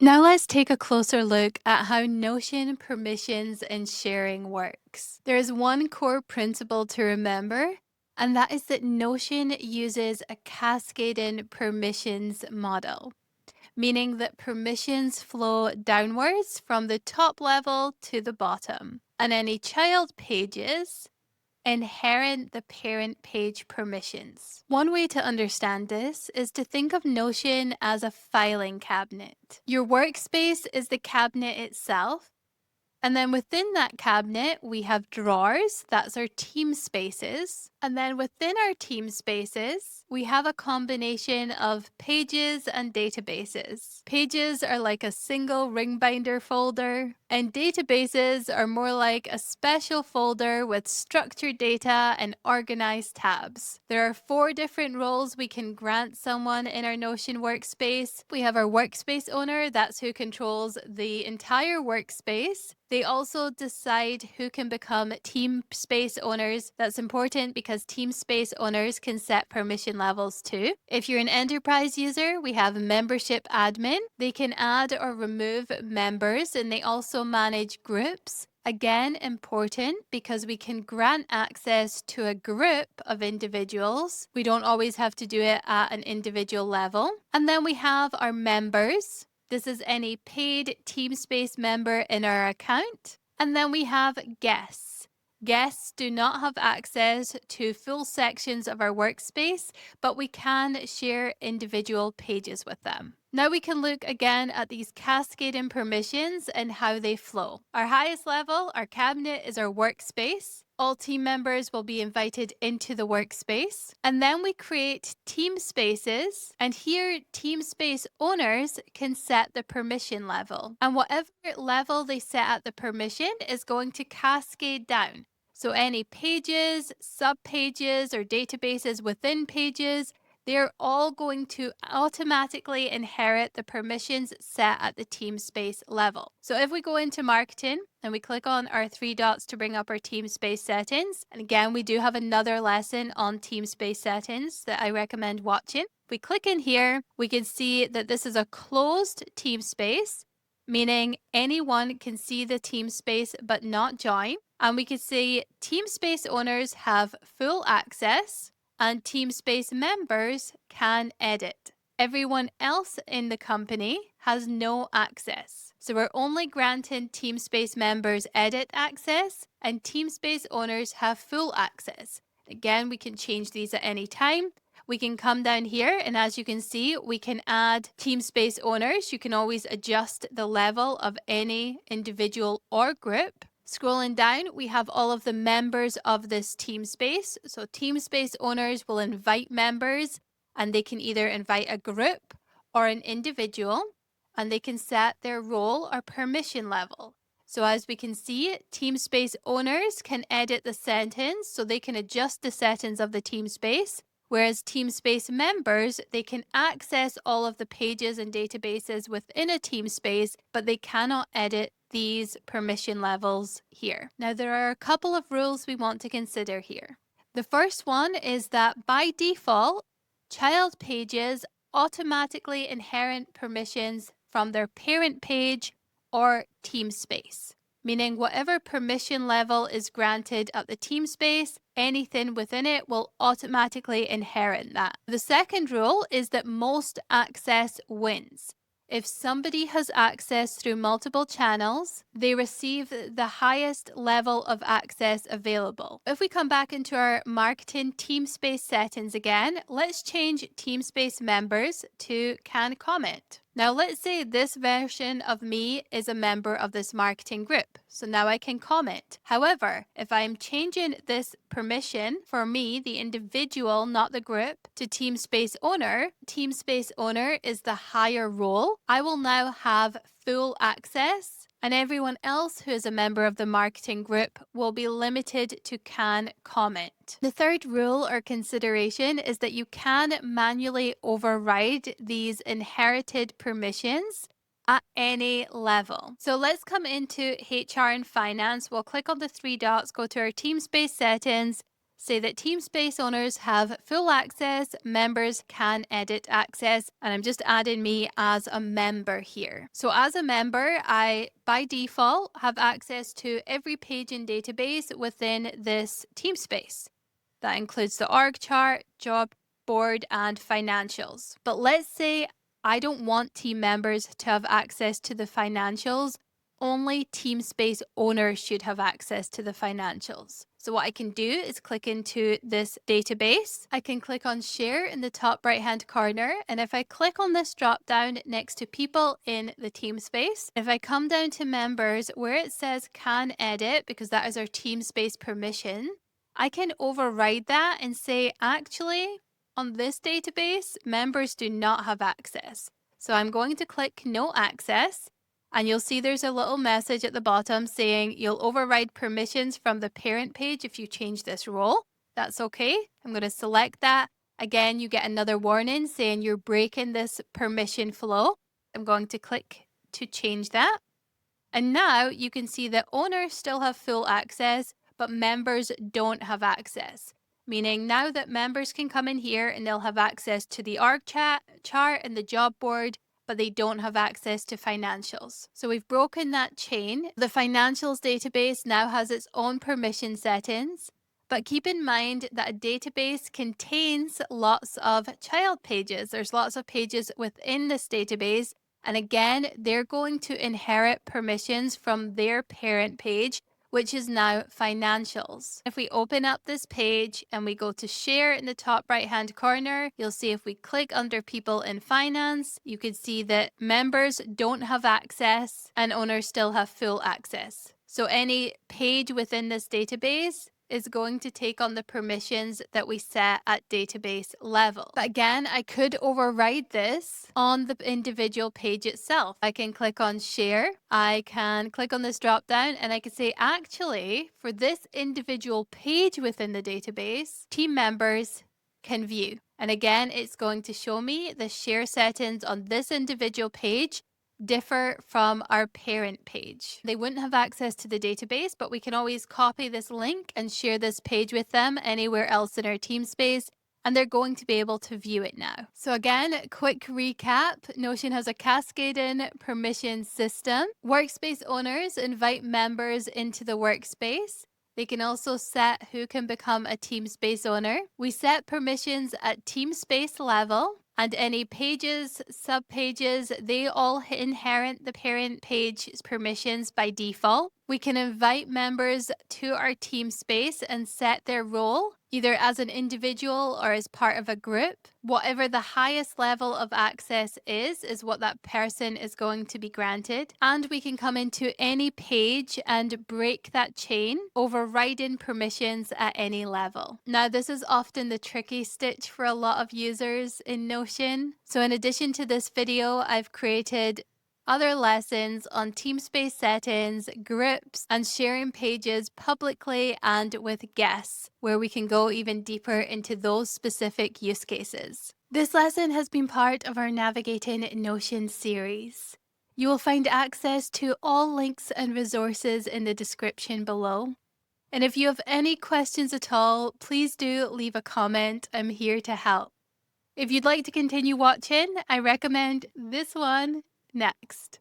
Now let's take a closer look at how Notion permissions and sharing works. There is one core principle to remember, and that is that Notion uses a cascading permissions model, meaning that permissions flow downwards from the top level to the bottom, and any child pages inherit the parent page permissions. One way to understand this is to think of Notion as a filing cabinet. Your workspace is the cabinet itself, and then within that cabinet, we have drawers. That's our team spaces. And then within our team spaces, we have a combination of pages and databases. Pages are like a single ring binder folder, and databases are more like a special folder with structured data and organized tabs. There are 4 different roles we can grant someone in our Notion workspace. We have our workspace owner, that's who controls the entire workspace. They also decide who can become team space owners. That's important because team space owners can set permission levels too. If you're an enterprise user, we have a membership admin. They can add or remove members, and they also manage groups. Again, important because we can grant access to a group of individuals. We don't always have to do it at an individual level. And then we have our members. This is any paid Teamspace member in our account. And then we have guests. Guests do not have access to full sections of our workspace, but we can share individual pages with them. Now we can look again at these cascading permissions and how they flow. Our highest level, our cabinet, is our workspace. All team members will be invited into the workspace. And then we create team spaces. And here, team space owners can set the permission level. And whatever level they set at the permission is going to cascade down. So any pages, subpages, or databases within pages, they're all going to automatically inherit the permissions set at the team space level. So if we go into marketing and we click on our 3 dots to bring up our team space settings, and again, we do have another lesson on team space settings that I recommend watching. If we click in here, we can see that this is a closed team space, meaning anyone can see the team space but not join. And we can see team space owners have full access, and Teamspace members can edit. Everyone else in the company has no access. So we're only granting Teamspace members edit access, and Teamspace owners have full access. Again, we can change these at any time. We can come down here, and as you can see, we can add Teamspace owners. You can always adjust the level of any individual or group. Scrolling down, we have all of the members of this team space. So team space owners will invite members, and they can either invite a group or an individual, and they can set their role or permission level. So as we can see, team space owners can edit the settings, so they can adjust the settings of the team space. Whereas Teamspace members, they can access all of the pages and databases within a Teamspace, but they cannot edit these permission levels here. Now, there are a couple of rules we want to consider here. The first one is that by default, child pages automatically inherit permissions from their parent page or Teamspace, meaning whatever permission level is granted at the team space, anything within it will automatically inherit that. The second rule is that most access wins. If somebody has access through multiple channels, they receive the highest level of access available. If we come back into our marketing Teamspace settings again, let's change Teamspace members to can comment. Now let's say this version of me is a member of this marketing group. So now I can comment. However, if I'm changing this permission for me, the individual, not the group, to Teamspace owner is the higher role. I will now have full access, and everyone else who is a member of the marketing group will be limited to can comment. The third rule or consideration is that you can manually override these inherited permissions at any level. So let's come into HR and finance. We'll click on the 3 dots, go to our Teamspace settings, say that Teamspace owners have full access, members can edit access, and I'm just adding me as a member here. So as a member, I by default have access to every page in database within this Teamspace. That includes the org chart, job board, and financials. But let's say I don't want team members to have access to the financials. Only Teamspace owners should have access to the financials. So what I can do is click into this database. I can click on share in the top right hand corner. And if I click on this drop down next to people in the Teamspace, if I come down to members where it says can edit, because that is our Teamspace permission, I can override that and say, actually, on this database, members do not have access. So I'm going to click no access. And you'll see there's a little message at the bottom saying you'll override permissions from the parent page if you change this role. That's okay. I'm going to select that. Again, you get another warning saying you're breaking this permission flow. I'm going to click to change that. And now you can see that owners still have full access, but members don't have access. Meaning now that members can come in here and they'll have access to the org chart and the job board, but they don't have access to financials. So we've broken that chain. The financials database now has its own permission settings, but keep in mind that a database contains lots of child pages. There's lots of pages within this database. And again, they're going to inherit permissions from their parent page, which is now financials. If we open up this page and we go to share in the top right hand corner, you'll see if we click under people in finance, you can see that members don't have access and owners still have full access. So any page within this database is going to take on the permissions that we set at database level. But again, I could override this on the individual page itself. I can click on share. I can click on this drop down and I can say, actually, for this individual page within the database, team members can view. And again, it's going to show me the share settings on this individual page differ from our parent page. They wouldn't have access to the database, but we can always copy this link and share this page with them anywhere else in our Teamspace, and they're going to be able to view it now. So again, quick recap, Notion has a cascading permission system. Workspace owners invite members into the workspace. They can also set who can become a Teamspace owner. We set permissions at Teamspace level. And any pages, subpages, they all inherit the parent page's permissions by default. We can invite members to our Teamspace and set their role, either as an individual or as part of a group. Whatever the highest level of access is what that person is going to be granted. And we can come into any page and break that chain, overriding permissions at any level. Now, this is often the tricky stitch for a lot of users in Notion. So in addition to this video, I've created other lessons on Teamspace settings, groups, and sharing pages publicly and with guests, where we can go even deeper into those specific use cases. This lesson has been part of our Navigating Notion series. You will find access to all links and resources in the description below. And if you have any questions at all, please do leave a comment. I'm here to help. If you'd like to continue watching, I recommend this one next.